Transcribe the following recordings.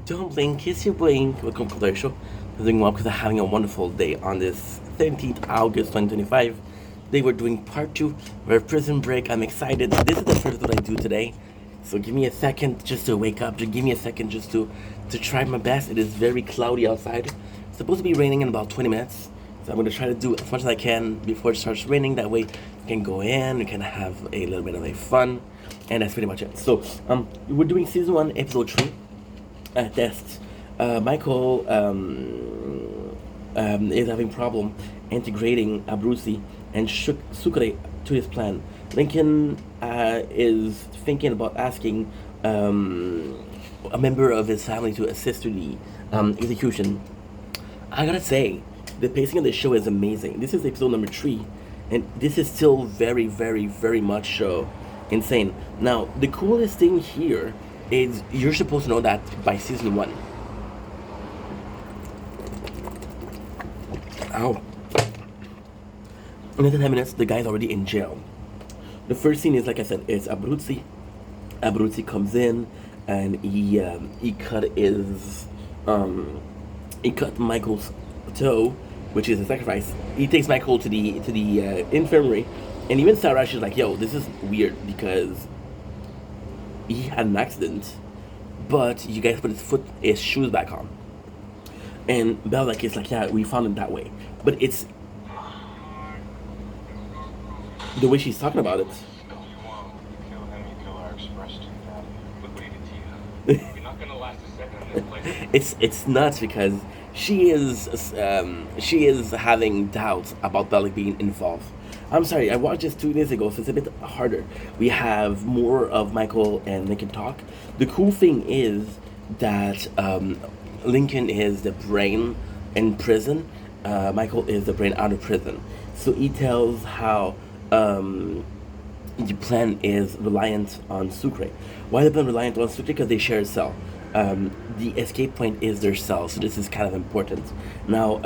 Don't blink, kiss your blink. Welcome to the show. I'm doing well because I'm having a wonderful day on this 13th August 2025. They were doing part two of our prison break. I'm excited. This is the first that I do today. So give me a second just to wake up. Just give me a second just to try my best. It is very cloudy outside. It's supposed to be raining in about 20 minutes. So I'm going to try to do as much as I can before it starts raining. That way we can go in, we can have a little bit of a fun. And that's pretty much it. So we're doing season 1, episode 3. Tests. Michael is having problem integrating Abruzzi and Sucre to his plan. Lincoln is thinking about asking a member of his family to assist to the execution. I gotta say, the pacing of the show is amazing. This is episode number 3, and this is still very, very, very much insane. Now, the coolest thing here is you're supposed to know that by season 1. Ow. In 10 minutes, the guy's already in jail. The first scene is, like I said, it's Abruzzi. Abruzzi comes in and he cut Michael's toe, which is a sacrifice. He takes Michael to the infirmary, and even Sarah, she's like, "Yo, this is weird because he had an accident, but you guys put his shoes back on." And Belle like it's like, "Yeah, we found it that way," but it's the way she's talking about it. It's nuts because she is having doubts about Bellic being involved. I'm sorry, I watched this 2 days ago, so it's a bit harder. We have more of Michael and Lincoln talk. The cool thing is that Lincoln is the brain in prison. Michael is the brain out of prison. So he tells how the plan is reliant on Sucre. Why the plan reliant on Sucre? Because they share a cell. The escape point is their cell, so this is kind of important. Now,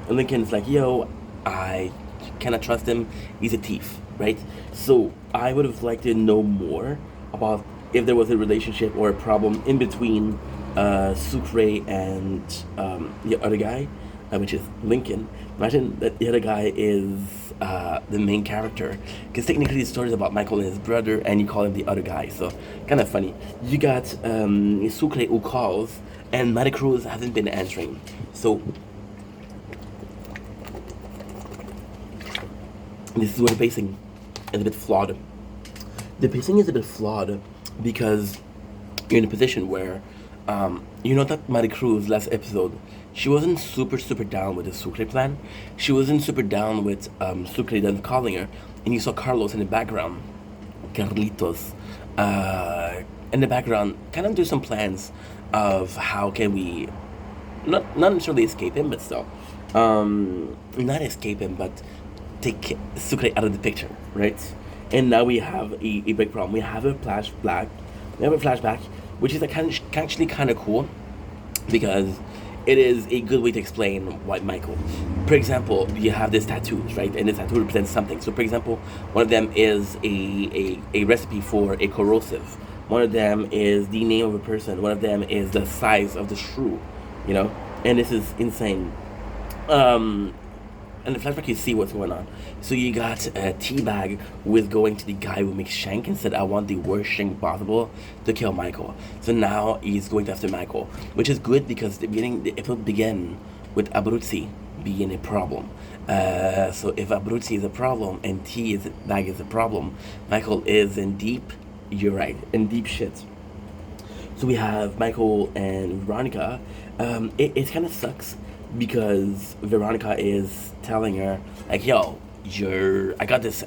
Lincoln's like, "Yo, I cannot trust him. He's a thief," right? So I would have liked to know more about if there was a relationship or a problem in between Sucre and the other guy, which is Lincoln. Imagine that the other guy is the main character, because technically the story is about Michael and his brother, and you call him the other guy, so kind of funny. You got Sucre who calls, and Maricruz hasn't been answering. So this is where the pacing is a bit flawed. The pacing is a bit flawed because you're in a position where you know that Maricruz last episode, she wasn't super down with the Sucre plan. She wasn't super down with Sucre then calling her, and you saw Carlos in the background, Carlitos, in the background, kind of do some plans of how can we not necessarily escape him, but still, not escape him, but take Sucre out of the picture, right? And now we have a big problem. We have a flashback. Which is actually kind of cool because it is a good way to explain why Michael. For example, you have these tattoos, right? And this tattoo represents something. So, for example, one of them is a recipe for a corrosive. One of them is the name of a person. One of them is the size of the shrew, you know? And this is insane. And the flashback, you see what's going on. So you got Teabag with going to the guy who makes Shank and said, "I want the worst Shank possible to kill Michael." So now he's going after Michael, which is good because the episode began with Abruzzi being a problem. So if Abruzzi is a problem and Teabag is a problem, Michael is in deep, you're right, in deep shit. So we have Michael and Veronica. It kind of sucks because Veronica is telling her like, "Yo, I got this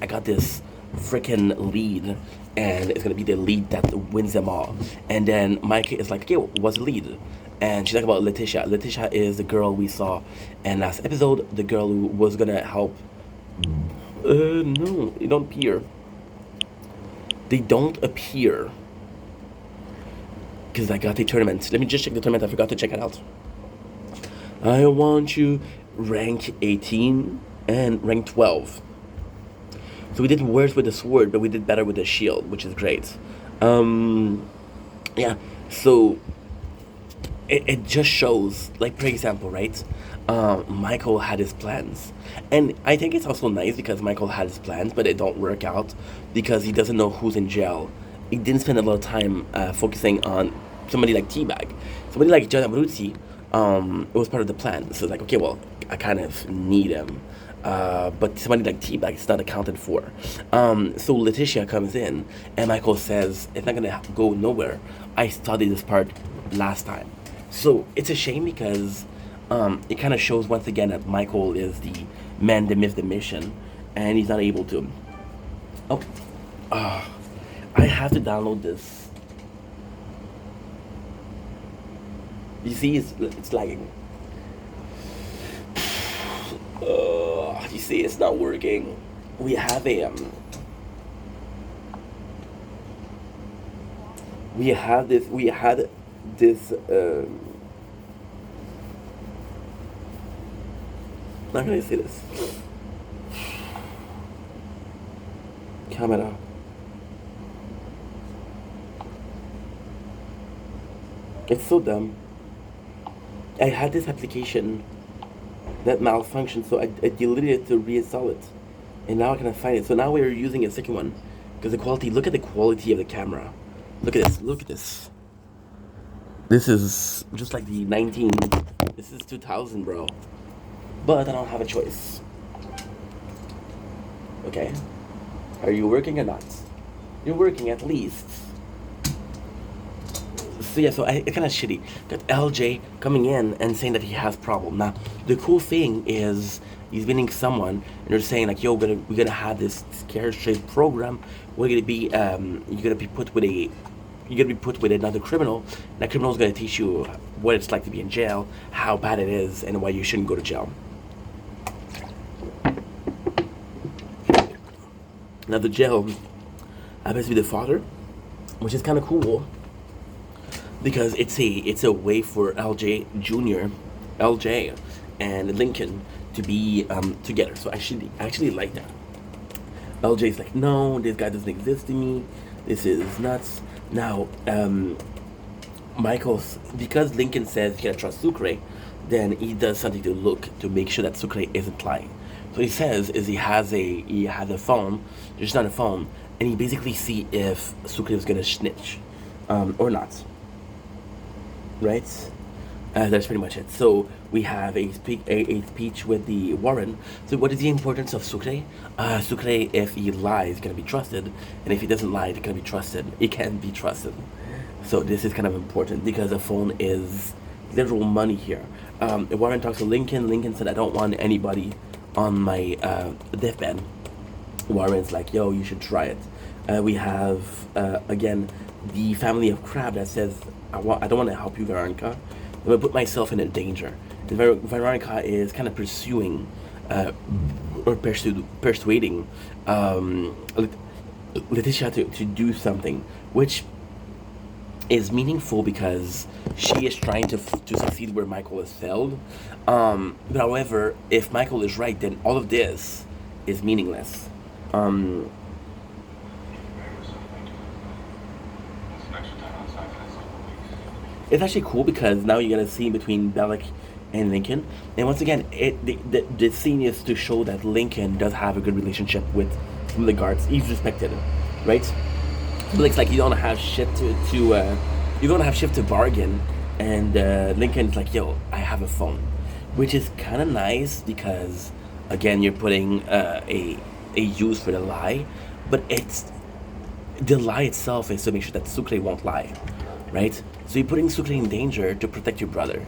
freaking lead, and it's gonna be the lead that wins them all." And then Mike is like, "Okay, what's the lead?" And she's talking about Letitia. Letitia is the girl we saw in last episode, the girl who was gonna help. No, they don't appear. They don't appear because I got the tournament. Let me just check the tournament. I forgot to check it out. I want you rank 18 and rank 12. So we did worse with the sword, but we did better with the shield, which is great. Yeah, so it just shows, like, for example, right? Michael had his plans, and I think it's also nice because Michael had his plans, but it don't work out because he doesn't know who's in jail. He didn't spend a lot of time focusing on somebody like Teabag, somebody like John Abruzzi. It was part of the plan, so it's like, okay, well, I kind of need him. But somebody like Teabag is not accounted for. So Letitia comes in, and Michael says, it's not gonna go nowhere. I studied this part last time. So it's a shame because it kind of shows once again that Michael is the man that missed the mission, and he's not able to. Oh, I have to download this. You see, it's lagging. You see, it's not working. We have a we have this. We had this. How can I say this? Camera. It's so dumb. I had this application that malfunctioned, so I deleted it to reinstall it, and now I cannot find it. So now we're using a second one because the quality. Look at the quality of the camera. Look at this. Look at this. This is just like the 19. This is 2000, bro. But I don't have a choice. Okay. Are you working or not? You're working at least. So yeah, so it's kind of shitty. Got LJ coming in and saying that he has problem. Now, the cool thing is he's meeting someone and they're saying like, yo, we're gonna have this scare straight program. We're gonna be you're gonna be put with another criminal. And that criminal is gonna teach you what it's like to be in jail, how bad it is, and why you shouldn't go to jail. Now the jail happens to be the father, which is kind of cool because it's a way for LJ and Lincoln to be together. So I actually like that. LJ's like, no, this guy doesn't exist to me. This is nuts. Now, because Lincoln says he can't trust Sucre, then he does something to make sure that Sucre isn't lying. So he says is he has a phone, just not a phone, and he basically see if Sucre is gonna snitch, or not. Right? That's pretty much it. So we have a speech with the Warren. So what is the importance of Sucre? Sucre, if he lies, can be trusted, and if he doesn't lie, it can be trusted. It can be trusted. So this is kind of important because the phone is literal money here. Warren talks to Lincoln. Lincoln said, "I don't want anybody on my deathbed." Warren's like, "Yo, you should try it." We have again the family of Crab that says, I don't want to help you, Veronica. I'm gonna put myself in a danger." And Veronica is kind of pursuing or persuading Letitia to do something, which is meaningful because she is trying to succeed where Michael has failed. But however, if Michael is right, then all of this is meaningless. It's actually cool because now you're gonna see between Bellic and Lincoln, and once again, the scene is to show that Lincoln does have a good relationship with some of the guards. He's respected, right? Belic's like, you don't have shit you don't have shit to bargain, and Lincoln's like, yo, I have a phone, which is kind of nice because again you're putting a use for the lie, but the lie itself is to make sure that Sucre won't lie, right? So you're putting Sucre in danger to protect your brother.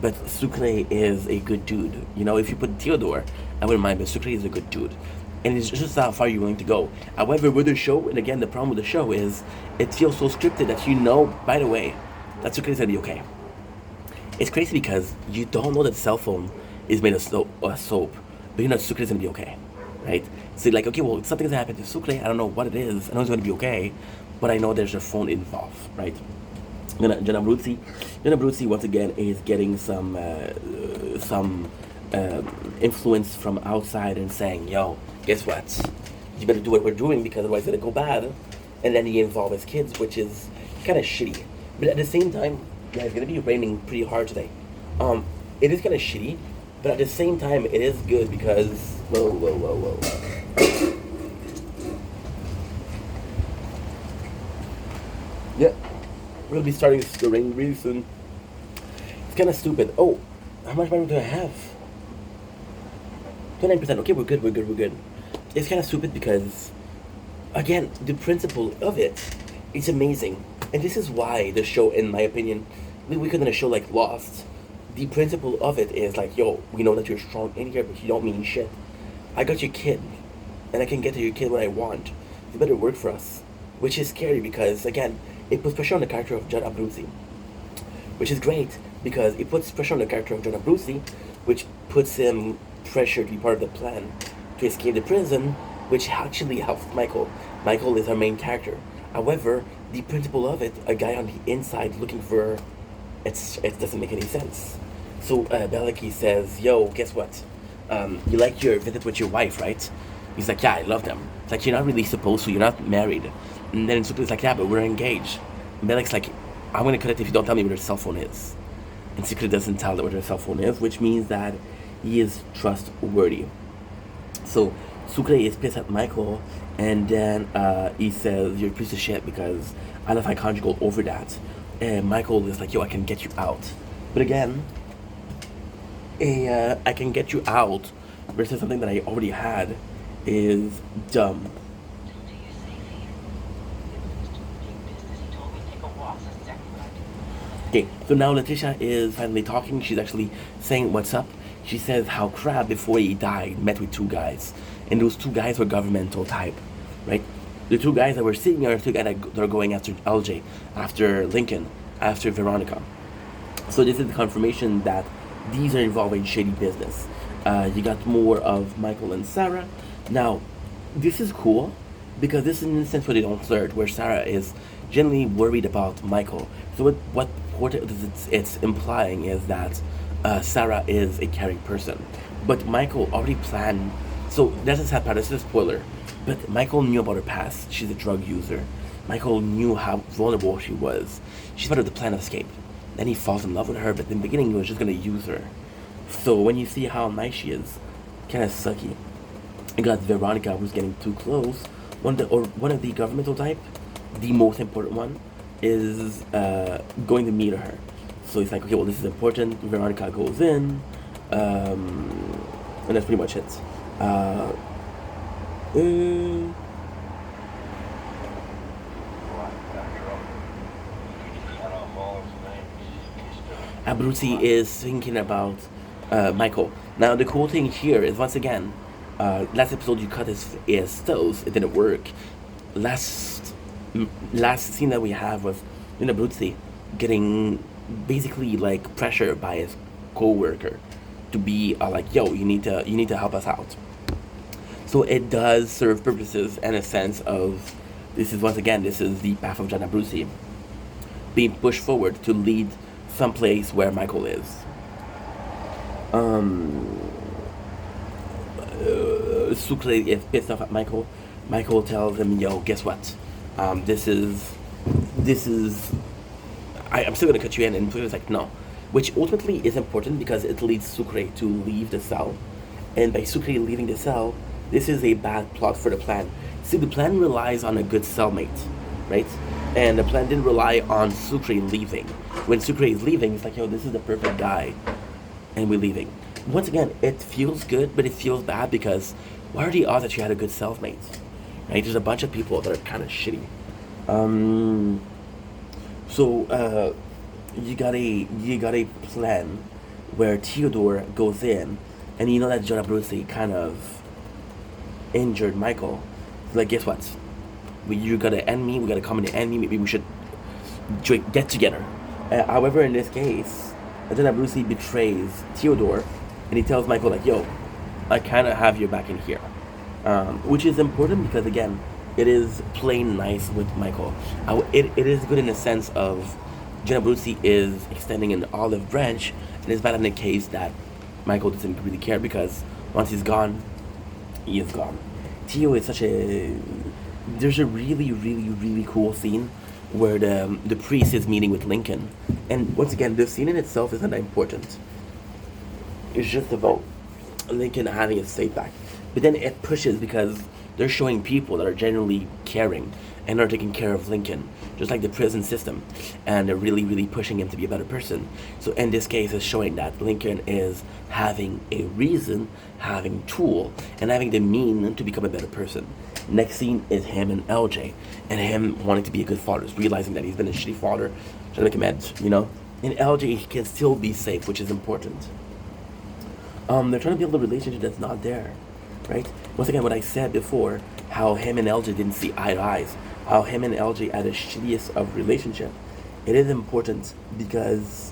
But Sucre is a good dude. You know, if you put Theodore, I wouldn't mind, but Sucre is a good dude. And it's just how far you're willing to go. However, with the show, and again, the problem with the show is it feels so scripted that you know, by the way, that Sucre is going to be okay. It's crazy because you don't know that the cell phone is made of soap, but you know Sucre is going to be okay, right? So you're like, okay, well, something's going to happen to Sucre. I don't know what it is. I know it's going to be okay, but I know there's a phone involved, right? Gian Abruzzi once again is getting some influence from outside and saying, yo, guess what? You better do what we're doing because otherwise it'll go bad. And then he involves his kids, which is kind of shitty. But at the same time, Yeah, it's gonna be raining pretty hard today. Um, it is kind of shitty, but at the same time, it is good because whoa, whoa, whoa, whoa, whoa. Yeah, we'll be starting to rain really soon. It's kind of stupid. Oh, how much money do I have? 29%. Okay, we're good. We're good. We're good. It's kind of stupid because, again, the principle of it is amazing, and this is why the show, in my opinion, we could in a show like Lost. The principle of it is like, yo, we know that you're strong in here, but you don't mean shit. I got your kid, and I can get to your kid when I want. You better work for us, which is scary because again, it puts pressure on the character of John Abruzzi, which is great because it puts pressure on the character of John Abruzzi, which puts him pressure to be part of the plan to escape the prison, which actually helps Michael. Michael is our main character. However, the principle of it, a guy on the inside looking for, it doesn't make any sense. So Bellicky says, "Yo, guess what? You like your visit with your wife, right?" He's like, "Yeah, I love them." It's like, "You're not really supposed to. You're not married." And then Sucre's like, "Yeah, but we're engaged." And Bellick's like, "I'm gonna cut it if you don't tell me where their cell phone is." And Sucre doesn't tell where their cell phone is, which means that he is trustworthy. So Sucre is pissed at Michael, and then he says, "You're a piece of shit because I left my conjugal over that." And Michael is like, "Yo, I can get you out." But again, I can get you out versus something that I already had is dumb. Okay, so now Letitia is finally talking. She's actually saying what's up. She says how Crab, before he died, met with two guys. And those two guys were governmental type, right? The two guys that we're seeing are the two guys that are going after LJ, after Lincoln, after Veronica. So this is the confirmation that these are involved in shady business. You got more of Michael and Sarah. Now, this is cool because this is an instance where they don't flirt, where Sarah is generally worried about Michael. So what it's implying is that Sarah is a caring person, but Michael already planned. So that's a sad part. This is a spoiler, but Michael knew about her past. She's a drug user. Michael knew how vulnerable she was. She's part of the plan of escape. Then he falls in love with her, but in the beginning he was just gonna use her. So when you see how nice she is, kind of sucky. You got Veronica who's getting too close. One of the governmental type, the most important one, is going to meet her. So he's like, okay, well this is important. Veronica goes in, and that's pretty much it. Uh, uh, Abruzzi is thinking about Michael. Now the cool thing here is once again, last episode you cut his toes. It didn't work. Last last scene that we have was Abruzzi getting basically like pressure by his co-worker to be like, yo, you need to help us out. So it does serve purposes and a sense of this is the path of John Abruzzi being pushed forward to lead someplace where Michael is. Um, Sucre is pissed off at Michael. Michael tells him, "Yo, guess what? This is. I'm still gonna cut you in." And Sucre's like, "No," which ultimately is important because it leads Sucre to leave the cell, and by Sucre leaving the cell, this is a bad plot for the plan. See, the plan relies on a good cellmate, right? And the plan didn't rely on Sucre leaving. When Sucre is leaving, it's like, yo, this is the perfect guy, and we're leaving. Once again, it feels good, but it feels bad because what are the odds that you had a good cellmate? Right? There's a bunch of people that are kind of shitty. Um, so you got a plan where Theodore goes in, and you know that John Abruzzi kind of injured Michael. Like, guess what? You gotta end me. We gotta come in and end me. Maybe we should get together. However, in this case, John Abruzzi betrays Theodore, and he tells Michael like, "Yo, I kind of have your back in here," which is important because again, it is playing nice with Michael. It is good in the sense of John Abruzzi is extending an olive branch, and it's bad in the case that Michael doesn't really care because once he's gone, he is gone. Theo is such a. There's a really, really, really cool scene where the priest is meeting with Lincoln, And once again, the scene in itself is not important. It's just about Lincoln having his faith back. But then it pushes because they're showing people that are genuinely caring and are taking care of Lincoln, just like the prison system, and they're really, really pushing him to be a better person. So in this case, it's showing that Lincoln is having a reason, having tool, and having the mean to become a better person. Next scene is him and LJ, and him wanting to be a good father, realizing that he's been a shitty father, trying to make amends. And LJ can still be safe, which is important. They're trying to build a relationship that's not there, right? Once again, what I said before, how him and LJ didn't see eye to eyes, how him and LJ had the shittiest of relationship. It is important because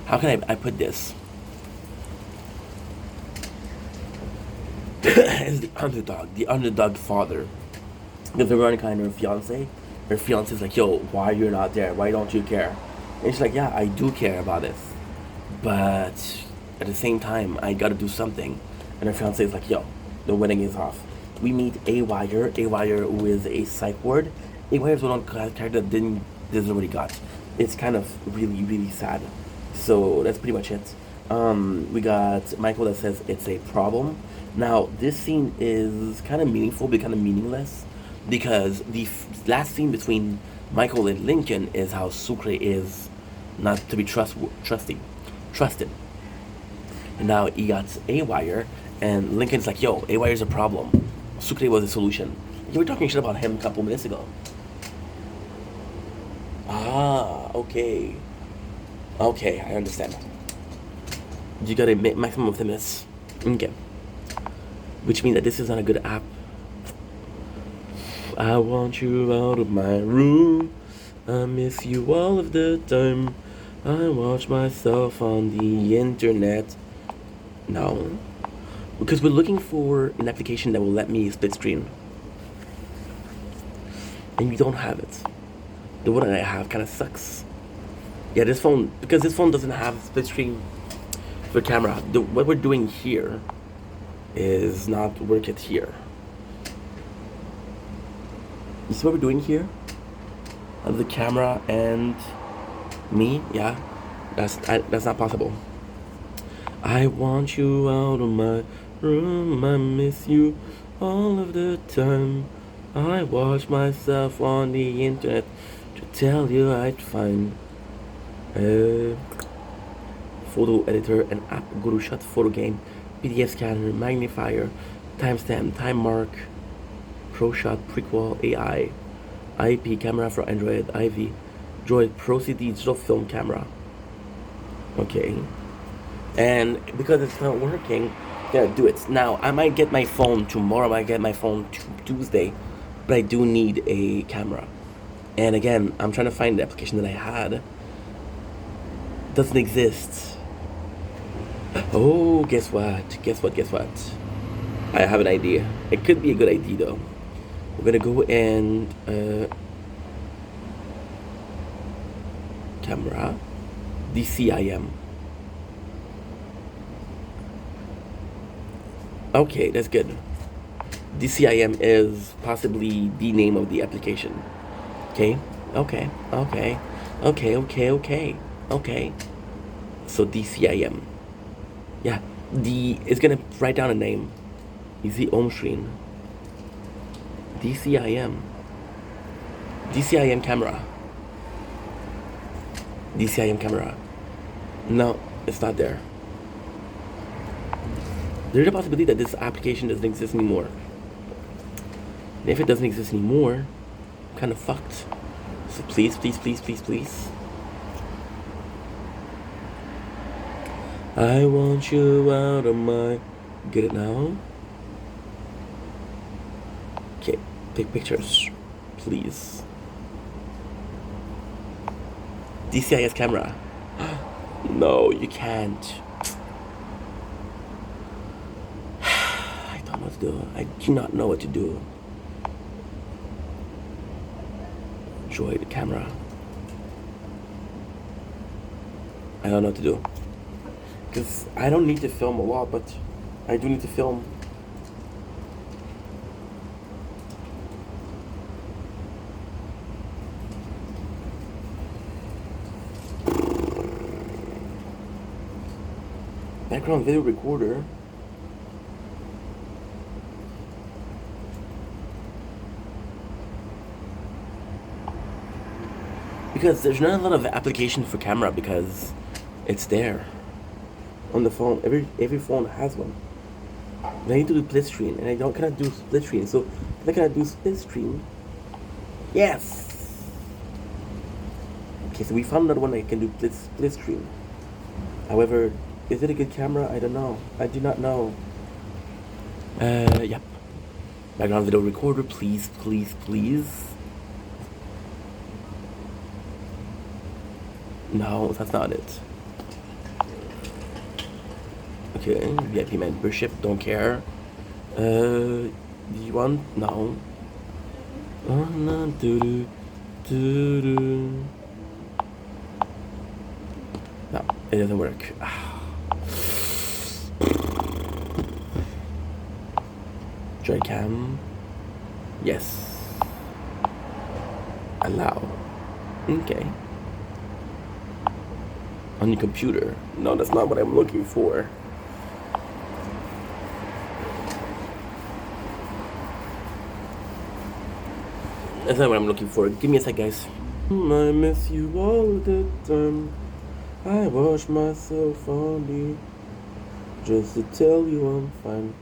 how can I put this? As the underdog father. Because Veronica and her fiance is like, yo, why you're not there? Why don't you care? And she's like, yeah, I do care about this. But at the same time, I gotta do something. And her fiance is like, yo, the wedding is off. We meet A-Wire who is a psych ward. A-Wire is one character that didn't deserve what he got. It's kind of really, really sad. So that's pretty much it. We got Michael that says it's a problem. Now, this scene is kind of meaningful, but kind of meaningless. Because the last scene between Michael and Lincoln is how Sucre is not to be trusted. And now he got A-Wire, and Lincoln's like, yo, A-Wire's a problem. Sucre was a solution. You were talking shit about him a couple minutes ago. Ah, okay. Okay, I understand. You got a maximum of 10 minutes. Okay. Which means that this is not a good app. I want you out of my room. I miss you all of the time. I watch myself on the internet. No. Because we're looking for an application that will let me split screen. And we don't have it. The one that I have kind of sucks. Yeah, this phone, because this phone doesn't have split screen for camera. What we're doing here is not work it here. You see what we're doing here? The camera and me, yeah, that's not possible. I want you out of my room. I miss you all of the time. I watch myself on the internet to tell you I'd find a photo editor, an app, go to shot photo game, PDF scanner, magnifier, timestamp, time mark, ProShot, Prequel, AI, IP camera for Android, IV, Droid Pro CD digital film camera. Okay. And because it's not working, yeah, do it. Now, I might get my phone tomorrow, I might get my phone Tuesday, but I do need a camera. And again, I'm trying to find the application that I had. Doesn't exist. Oh, guess what? I have an idea. It could be a good idea though. We're gonna go and camera, DCIM. Okay, that's good. DCIM is possibly the name of the application. Okay. So DCIM. Yeah, it's gonna write down a name. You see home screen. DCIM camera. DCIM camera. No, it's not there. There's a possibility that this application doesn't exist anymore. And if it doesn't exist anymore, I'm kind of fucked. So please. I want you out of my... Get it now? Okay, take pictures, please. DCIS camera. No, you can't. I don't know what to do. I do not know what to do. Enjoy the camera. I don't know what to do. Because I don't need to film a lot, but I do need to film. Background video recorder. Because there's not a lot of application for camera because it's there on the phone. Every phone has one. But I need to do split screen, and I don't cannot do split screen. So if I cannot do split screen, yes. Okay, so we found another one that can do split screen. However, is it a good camera? I don't know. I do not know. Yep. Background video recorder, please, please, please. No, that's not it. Okay, VIP membership, don't care. Do you want? No. Oh, no, no, it doesn't work. Joy-Cam. Yes. Allow. Okay. On your computer. No, that's not what I'm looking for. That's not what I'm looking for. Give me a sec, guys. I miss you all the time. I wash myself on me just to tell you I'm fine.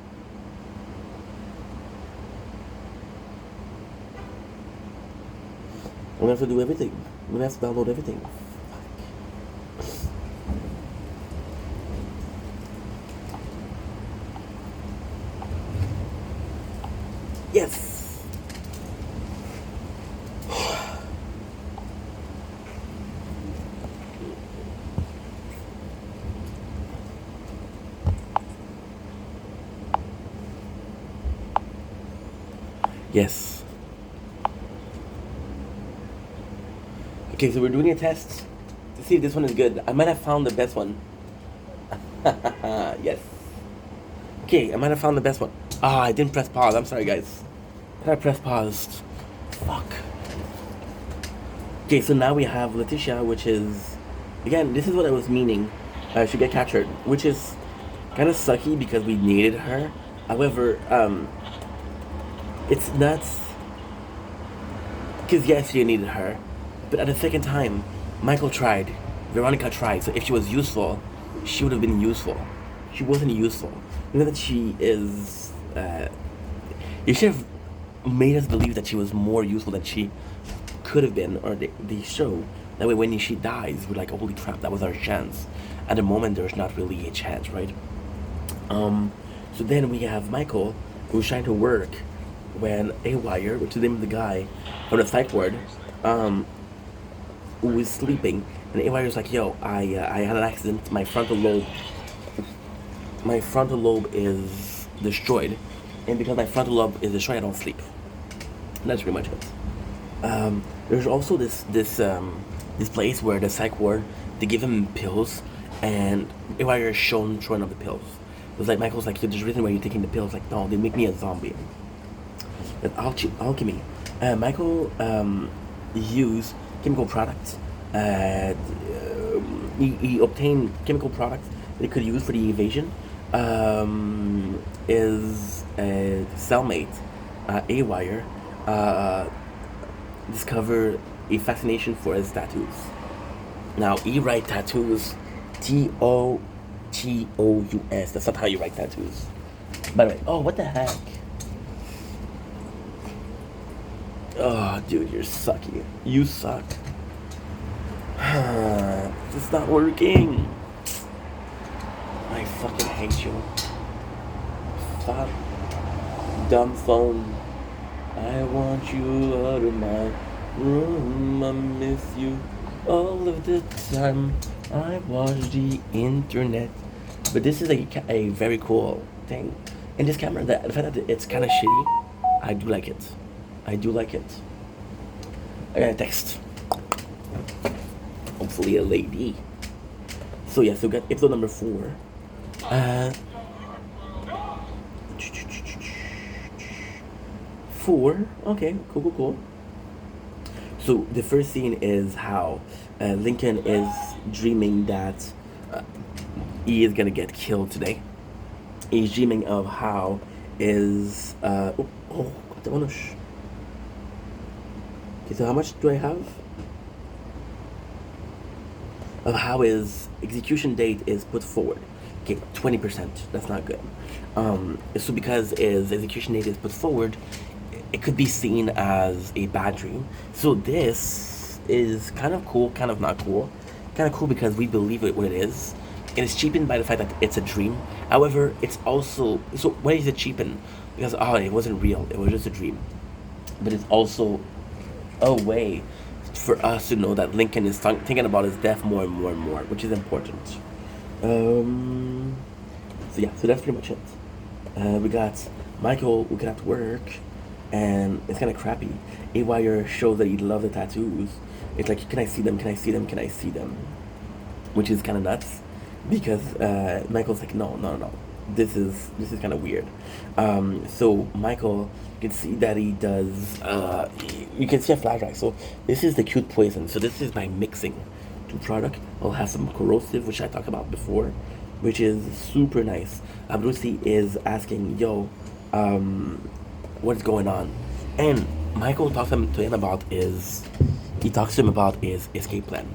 I'm gonna have to do everything. I'm gonna have to download everything. Yes! Yes. Okay, so we're doing a test to see if this one is good. I might have found the best one. Yes. Okay, I might have found the best one. Ah, I didn't press pause. I'm sorry, guys. I pressed pause. Fuck. Okay, so now we have Letitia, which is... Again, this is what I was meaning. She get captured, which is kind of sucky because we needed her. However, it's nuts. Because yes, you needed her. But at the second time, Michael tried. Veronica tried. So if she was useful, she would have been useful. She wasn't useful. You know that she is... you should have made us believe that she was more useful than she could have been, or the show. That way when she dies, we're like, holy crap, that was our chance. At the moment, there's not really a chance, right? So then we have Michael, who's trying to work when Awire, which is the name of the guy from the psych ward, who is sleeping, and Awire's like, yo, I had an accident, my frontal lobe is destroyed, and because my frontal lobe is destroyed, I don't sleep. And that's pretty much it. There's also this place where the psych ward, they give him pills, and Awire is shown throwing up the pills. It was like, Michael's like, there's a reason why you're taking the pills. Like, no, they make me a zombie. But alchemy. Michael used chemical products. He obtained chemical products that he could use for the evasion. His cellmate, Awire, discovered a fascination for his tattoos. Now, he writes tattoos T-O-T-O-U-S. That's not how you write tattoos. By the way, oh, what the heck? Oh, dude, you're sucky. You suck. It's not working. I fucking hate you. Fuck. Dumb phone. I want you out of my room. I miss you all of the time. I watch the internet. But this is a very cool thing. And this camera, the fact that it's kind of shitty, I do like it. I do like it. I got a text. Hopefully a lady. So yeah, so we got episode number 4. 4. Okay, cool. So the first scene is how Lincoln is dreaming that he is gonna get killed today. He's dreaming of how is okay, so how much do I have? Of how his execution date is put forward. Okay, 20%. That's not good. So because his execution date is put forward, it could be seen as a bad dream. So this is kind of cool, kind of not cool. Kind of cool because we believe it what it is. It is cheapened by the fact that it's a dream. However, it's also so why is it cheapened? Because it wasn't real. It was just a dream. But it's also a way for us to know that Lincoln is thinking about his death more and more and more, which is important. Um, so yeah, so that's pretty much it. We got Michael who got to work, and it's kind of crappy. A Wire shows that he loves the tattoos. It's like, can I see them? Can I see them? Can I see them? Which is kind of nuts, because Michael's like, no, no, no, this is kind of weird. So Michael, you can see that he does. You can see a flashback. So this is the cute poison. So this is by mixing two product. I'll have some corrosive, which I talked about before, which is super nice. Brucey is asking, yo, what's going on? And Michael talks to him about his escape plan.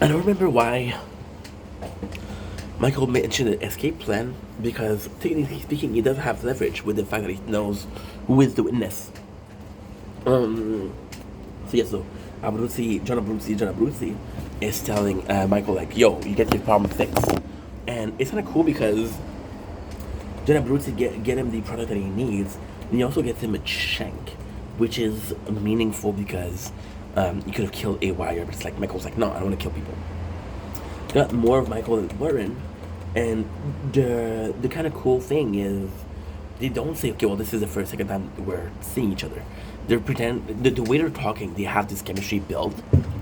I don't remember why Michael mentioned an escape plan because, technically speaking, he does have leverage with the fact that he knows who is the witness. So yes, so John Abruzzi is telling Michael like, "Yo, you get your problem fixed," and it's kind of cool because John Abruzzi get him the product that he needs, and he also gets him a shank, which is meaningful because you could have killed A Wire, but it's like Michael's like, "No, I don't want to kill people." Got more of Michael and Warren, and the kind of cool thing is they don't say, okay, well, this is the first second time we're seeing each other. They're pretend the way they're talking, they have this chemistry built.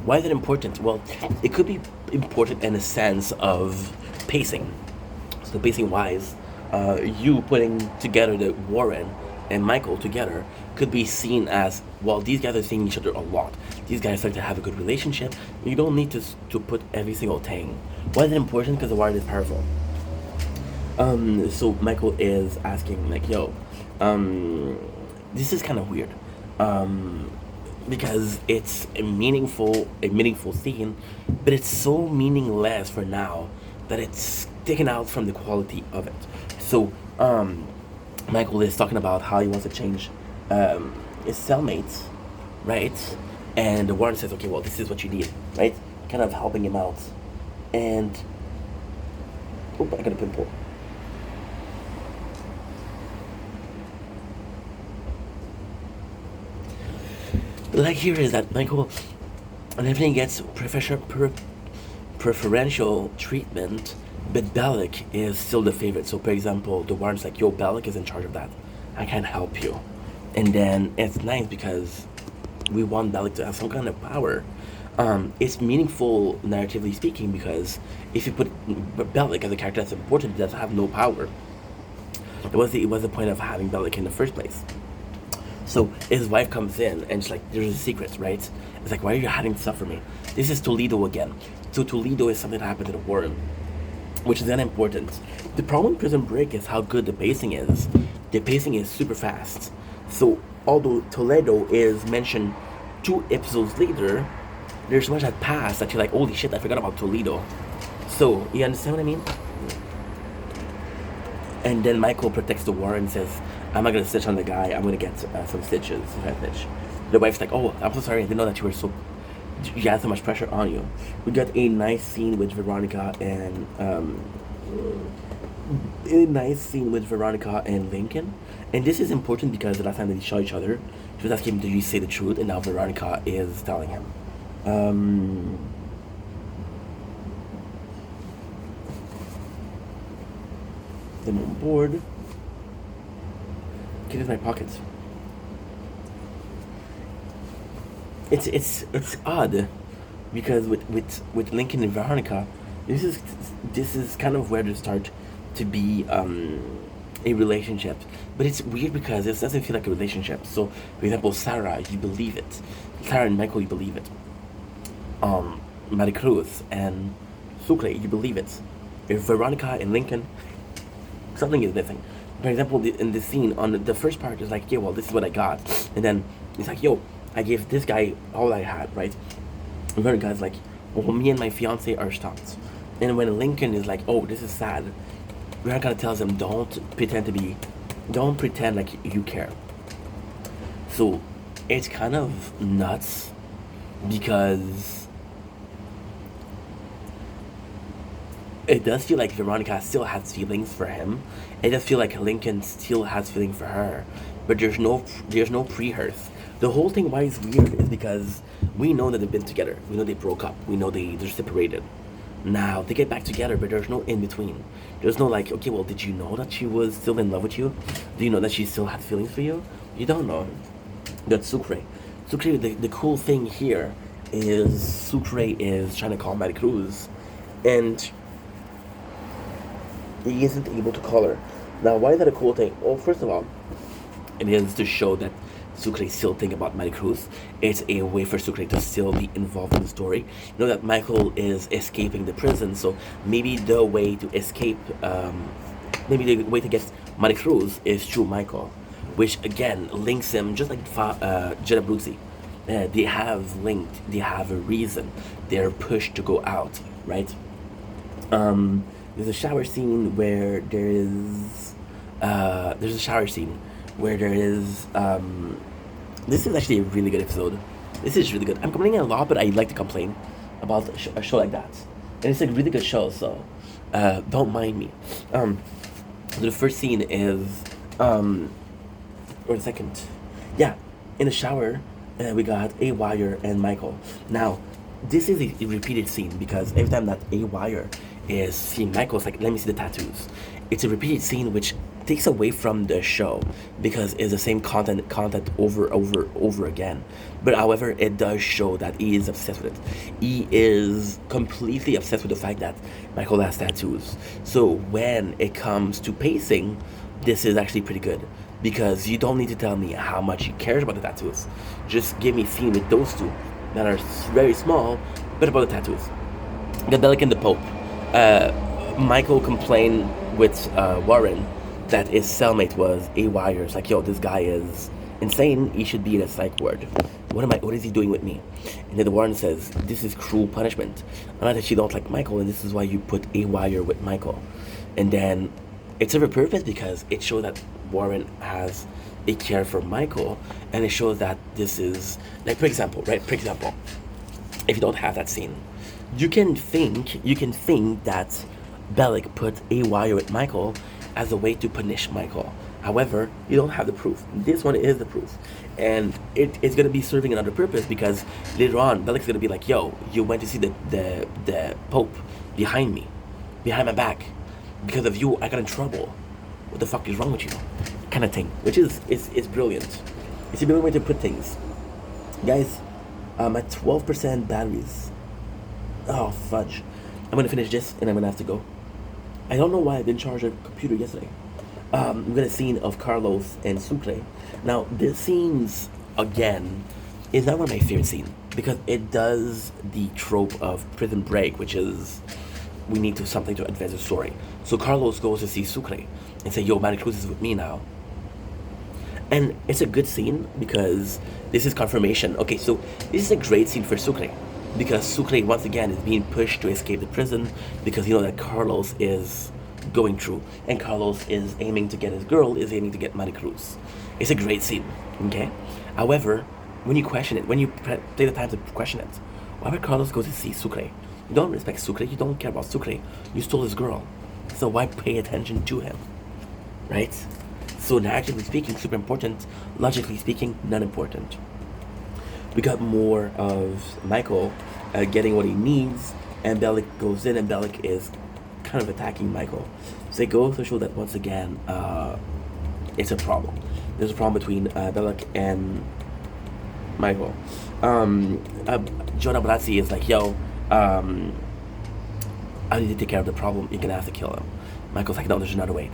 Why is it important? Well, it could be important in a sense of pacing. So pacing wise, you putting together the Warren and Michael together could be seen as, well, these guys are seeing each other a lot. These guys start to have a good relationship. You don't need to put every single thing. Why is it important? Because the Warren is powerful. So Michael is asking like, yo, this is kind of weird, because it's a meaningful scene, but it's so meaningless for now that it's taken out from the quality of it. So Michael is talking about how he wants to change his cellmates, right? And the Warren says, okay, well, this is what you need, right? Kind of helping him out, and I got a pimple. Like here is that Michael and everything gets preferential treatment, but Bellic is still the favorite. So, for example, the Warren's like, yo, Bellic is in charge of that. I can't help you. And then it's nice because we want Bellic to have some kind of power. It's meaningful, narratively speaking, because if you put Bellic as a character that's important, it does have no power. It was the point of having Bellic in the first place. So his wife comes in and she's like, there's a secret, right? It's like, why are you hiding stuff from me? This is Toledo again. So Toledo is something that happened to the Warren, which is unimportant. The problem with Prison Break is how good the pacing is. The pacing is super fast. So although Toledo is mentioned 2 episodes later, there's so much that passed that you're like, holy shit, I forgot about Toledo. So, you understand what I mean? And then Michael protects the Warren and says, I'm not gonna stitch on the guy. I'm gonna get some stitches. The wife's like, oh, I'm so sorry. I didn't know that you had so much pressure on you. We got a nice scene with Veronica and Lincoln. And this is important because the last time that they saw each other, she was asking him, did you say the truth? And now Veronica is telling him. Them on board. Get in my pockets. It's odd because with Lincoln and Veronica, this is kind of where they start to be a relationship, but it's weird because it doesn't feel like a relationship. So, for example, Sarah, you believe it. Sarah and Michael, you believe it. Maricruz and Sucre, you believe it. If Veronica and Lincoln, something is missing. For example, in this scene, on the first part, it's like, yeah, well, this is what I got. And then it's like, yo, I gave this guy all I had, right? And Veronica's like, well, me and my fiance are stopped. And when Lincoln is like, oh, this is sad, Veronica tells him, don't pretend like you care. So it's kind of nuts because it does feel like Veronica still has feelings for him. It does feel like Lincoln still has feelings for her, but there's no pre-hearth. The whole thing why it's weird is because we know that they've been together. We know they broke up. We know they're separated. Now they get back together, but there's no in between. There's no like, okay, well, did you know that she was still in love with you? Do you know that she still had feelings for you? You don't know. That's Sucre. Sucre, the cool thing here is Sucre is trying to call Maricruz, and he isn't able to call her. Now, why is that a cool thing? Well, first of all, it is to show that Sucre still think about Maricruz. It's a way for Sucre to still be involved in the story. You know that Michael is escaping the prison, so maybe the way to escape, maybe the way to get Maricruz is through Michael, which again links him just like Jenna Bruzzi. They have linked, they have a reason, they're pushed to go out, right? There's a shower scene where there's a shower scene where there is this is actually a really good episode. This is really good. I'm complaining a lot, but I like to complain about a show like that, and it's a really good show. So don't mind me. So the first scene is or the second, yeah, in the shower. We got A Wire and Michael. Now, this is a repeated scene because every time that A Wire is seeing Michael, it's like, let me see the tattoos. It's a repeated scene which takes away from the show because it's the same content over again. But however, it does show that he is obsessed with it. He is completely obsessed with the fact that Michael has tattoos. So when it comes to pacing, this is actually pretty good because you don't need to tell me how much he cares about the tattoos. Just give me a scene with those two that are very small, but about the tattoos. The Bellic and the Pope. Michael complained with Warren that his cellmate was A Wire. It's like, yo, this guy is insane. He should be in a psych ward. What is he doing with me? And then the Warren says, this is cruel punishment. And I that you don't like Michael, and this is why you put A Wire with Michael. And then it serves a purpose because it shows that Warren has a care for Michael, and it shows that this is like, for example, if you don't have that scene, you can think that Bellic put A Wire with Michael as a way to punish Michael. However, you don't have the proof. This one is the proof, and it's gonna be serving another purpose because later on, Bellic's gonna be like, "Yo, you went to see the Pope behind my back. Because of you, I got in trouble. What the fuck is wrong with you?" Kind of thing, which is brilliant. It's a brilliant way to put things, guys. I'm at 12% batteries. Oh fudge! I'm gonna finish this and I'm gonna have to go. I don't know why I didn't charge a computer yesterday. We got a scene of Carlos and Sucre. Now, this scene's, again, is not one of my favorite scenes because it does the trope of Prison Break, which is we need to something to advance the story. So Carlos goes to see Sucre and say, yo, Maricruz is with me now. And it's a good scene because this is confirmation. Okay, so this is a great scene for Sucre because Sucre, once again, is being pushed to escape the prison because you know that Carlos is going through, and Carlos is aiming to get his girl, is aiming to get Maricruz. It's a great scene, okay? However, when you question it, when you take the time to question it, why would Carlos go to see Sucre? You don't respect Sucre, you don't care about Sucre, you stole his girl. So why pay attention to him, right? So narratively speaking, super important. Logically speaking, not important. We got more of Michael getting what he needs, and Bellic goes in, and Bellic is kind of attacking Michael. So it goes to show that once again, it's a problem. There's a problem between Bellic and Michael. Jonah Brazzi is like, yo, I need to take care of the problem. You're gonna have to kill him. Michael's like, no, there's another way.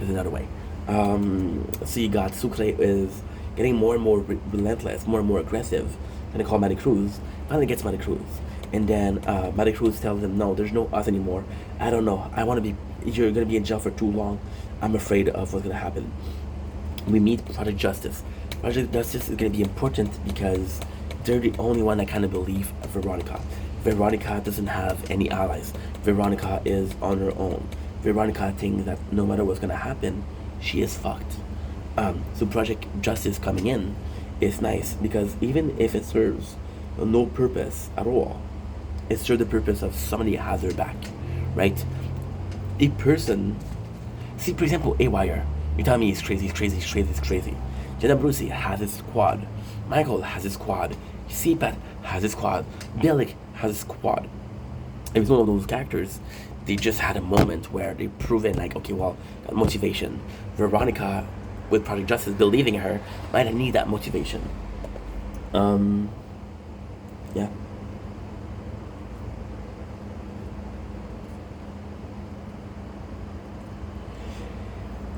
So you got Sucre is getting more and more relentless, more and more aggressive. And they call Maricruz. Finally gets Maricruz. And then Maricruz tells him, no, there's no us anymore. I don't know. I want to be, you're going to be in jail for too long. I'm afraid of what's going to happen. We meet Project Justice. Project Justice is going to be important because they're the only one that kind of believe Veronica. Veronica doesn't have any allies. Veronica is on her own. Veronica thinks that no matter what's going to happen, she is fucked. So Project Justice coming in is nice because even if it serves no purpose at all, it serves the purpose of somebody has their back, right? A person, see, for example, A-Wire. You tell me he's crazy, he's crazy, he's crazy, he's crazy. Jenna Brucey has his squad. Michael has his squad. CPAT has his squad. Billick has his squad. Every one of those characters, they just had a moment where they proven like, okay, well, got motivation. Veronica, with Project Justice believing her, might need that motivation. Yeah.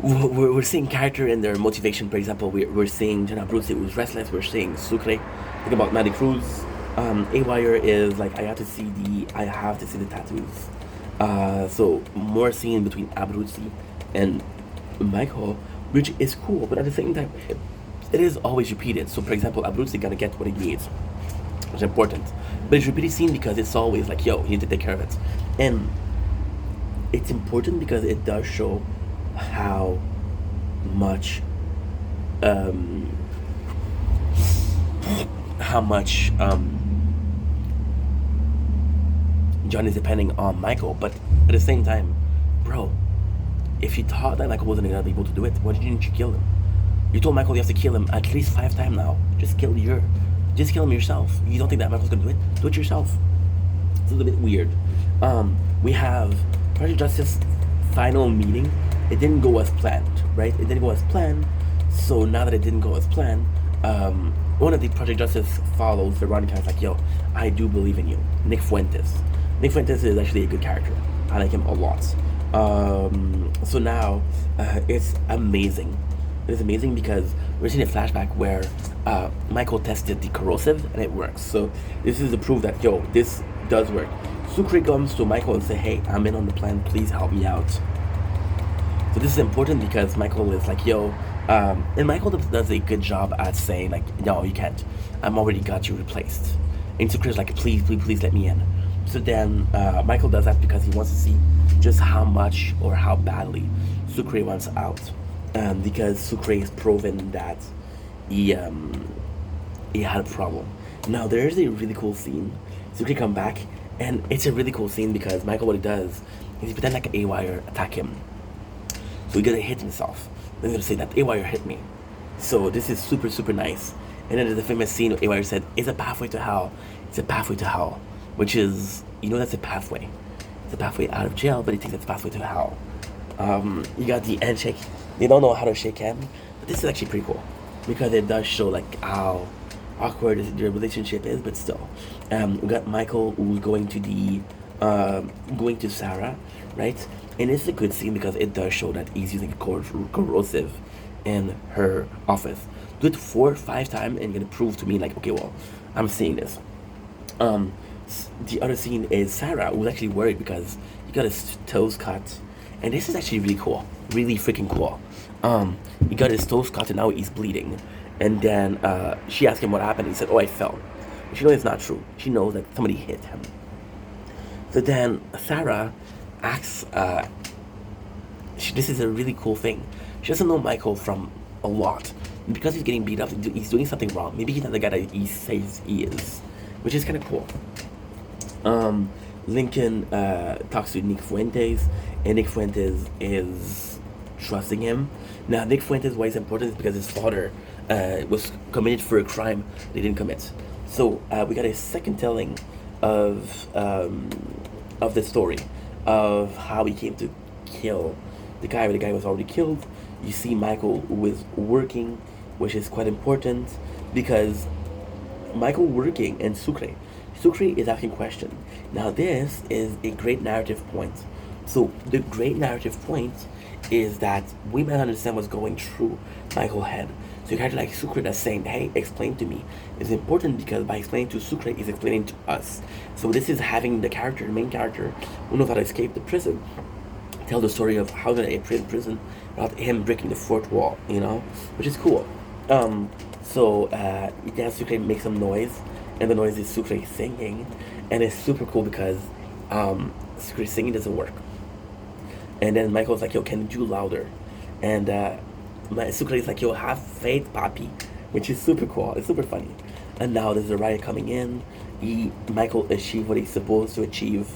We're seeing character and their motivation. For example, we're seeing Jenna Bruce, who's restless. We're seeing Sucre. Think about Maddie Cruz. A-Wire is like I have to see the tattoos. So more scene between Abruzzi and Michael, which is cool, but at the same time, it is always repeated. So for example, Abruzzi gotta get what he needs, which is important. But it's repeated scene because it's always like, yo, you need to take care of it. And it's important because it does show how much um how much John is depending on Michael, but at the same time, bro, if you thought that Michael wasn't gonna be able to do it, why didn't you kill him? You told Michael you have to kill him at least 5 times now. Just kill him yourself. You don't think that Michael's gonna do it? Do it yourself. It's a little bit weird. We have Project Justice final meeting. It didn't go as planned, right? It didn't go as planned. So now that it didn't go as planned, one of the Project Justice follows Veronica. Is like, yo, I do believe in you, Nick Fuentes. Nick Fuentes is actually a good character. I like him a lot. So now it's amazing. It's amazing because we're seeing a flashback where Michael tested the corrosive and it works. So this is the proof that, yo, this does work. Sucre comes to Michael and say, hey, I'm in on the plan. Please help me out. So this is important because Michael is like, yo, and Michael does a good job at saying like, no, you can't. I'm already got you replaced. And Sucre's like, please, please, please let me in. So then Michael does that because he wants to see just how much or how badly Sucre wants out. Because Sucre has proven that he had a problem. Now there's a really cool scene. Sucre come back, and it's a really cool scene because Michael, what he does is he pretend like an A-Wire attack him. So he gonna hit himself. Then he's gonna say that A-Wire hit me. So this is super, super nice. And then there's the famous scene where A-Wire said, it's a pathway to hell. It's a pathway to hell. Which is, that's a pathway. It's a pathway out of jail, but he thinks it's a pathway to hell. You got the handshake. They don't know how to shake hands. But this is actually pretty cool. Because it does show like how awkward their relationship is, but still. We got Michael who's going to Sarah, right? And it's a good scene because it does show that he's using corrosive in her office. Do it 4 or 5 times and you're gonna prove to me like, okay, well, I'm seeing this. The other scene is Sarah, who's actually worried because he got his toes cut. And this is actually really cool. Really freaking cool. He got his toes cut and now he's bleeding. And then she asked him what happened. He said, oh, I fell. But she knows it's not true. She knows that somebody hit him. So then Sarah asks, this is a really cool thing. She doesn't know Michael from a lot. And because he's getting beat up, he's doing something wrong. Maybe he's not the guy that he says he is. Which is kind of cool. Lincoln talks to Nick Fuentes, and Nick Fuentes is trusting him. Now, Nick Fuentes, why it's important is because his father was committed for a crime they didn't commit. So we got a second telling of the story of how he came to kill the guy, but the guy was already killed. You see Michael who is working, which is quite important because Michael working and Sucre is asking questions. Now this is a great narrative point So the great narrative point is that we might understand what's going through Michael's head. So you kind of like Sucre that's saying, "Hey, explain to me." It's important because by explaining to Sucre, he's explaining to us. So this is having the character, the main character, who knows how to escape the prison, tell the story of how to escape prison without him breaking the fourth wall. Which is cool. Then Sucre makes some noise, and the noise is Sucre singing, and it's super cool because Sucre singing doesn't work. And then Michael's like, "Yo, can you do louder?" And Sucre is like, "Yo, have faith, Papi," which is super cool. It's super funny. And now there's a riot coming in. Michael achieved what he's supposed to achieve.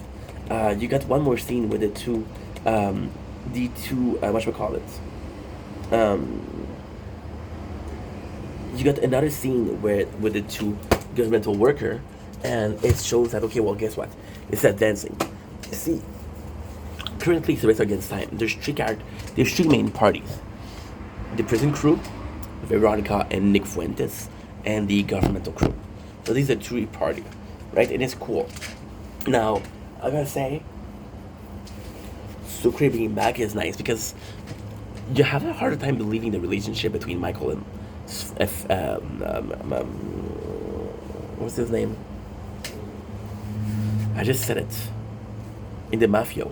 You got one more scene with the two, whatchamacallit? You got another scene with the two governmental worker, and it shows that, okay, well, guess what? It's advancing. You see, currently it's a race against time. There's three main parties: the prison crew, Veronica and Nick Fuentes, and the governmental crew. So these are three parties, right? And it's cool. Now, I gotta say, Sucre being back is nice because you have a harder time believing the relationship between Michael and what's his name? I just said it. In the Mafia.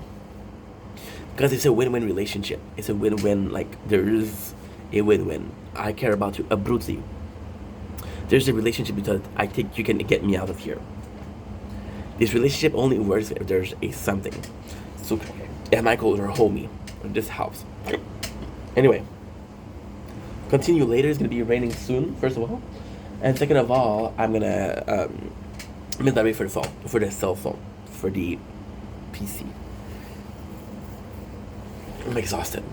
Because it's a win-win relationship. It's a win-win, like, there is a win-win. I care about you, Abruzzi. There's a relationship because I think you can get me out of here. This relationship only works if there's a something. So, yeah, Michael is our homie. This helps. Anyway. Continue later. It's going to be raining soon, first of all. And second of all, I'm going to make that ready for the cell phone, for the PC. I'm exhausted.